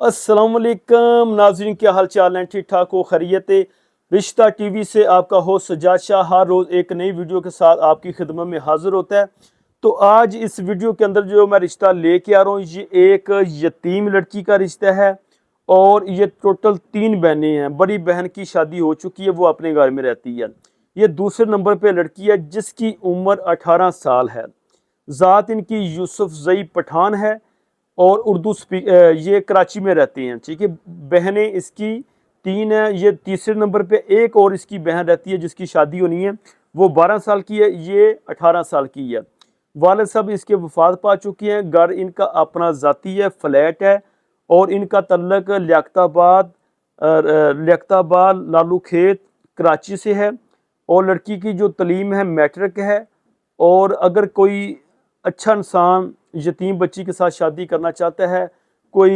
अस्सलाम वालेकुम नाज़रीन, क्या हाल चाल हैं? ठीक ठाक हो, खैरियत है? रिश्ता टीवी से आपका होस्ट सज्जाद शाह हर रोज़ एक नई वीडियो के साथ आपकी खिदमत में हाजिर होता है। तो आज इस वीडियो के अंदर जो मैं रिश्ता लेके आ रहा हूँ, ये एक यतीम लड़की का रिश्ता है। और ये टोटल 3 बहनें हैं। बड़ी बहन की शादी हो चुकी है, वो अपने घर में रहती है। ये दूसरे नंबर पे लड़की है जिसकी उम्र 18 साल है। ज़ात इनकी यूसुफ जई पठान है और ये कराची में रहते हैं। ठीक है, बहनें इसकी 3 हैं। ये तीसरे नंबर पे एक और इसकी बहन रहती है जिसकी शादी होनी है, वो 12 साल की है, ये 18 साल की है। वालिद साहब इसके वफात पा चुके हैं। घर इनका अपना ज़ाती है, फ्लैट है। और इनका तल्लक लियाकताबाद लालू खेत कराची से है। और लड़की की जो तलीम है मैट्रिक है। और अगर कोई अच्छा इंसान यतीम बच्ची के साथ शादी करना चाहता है, कोई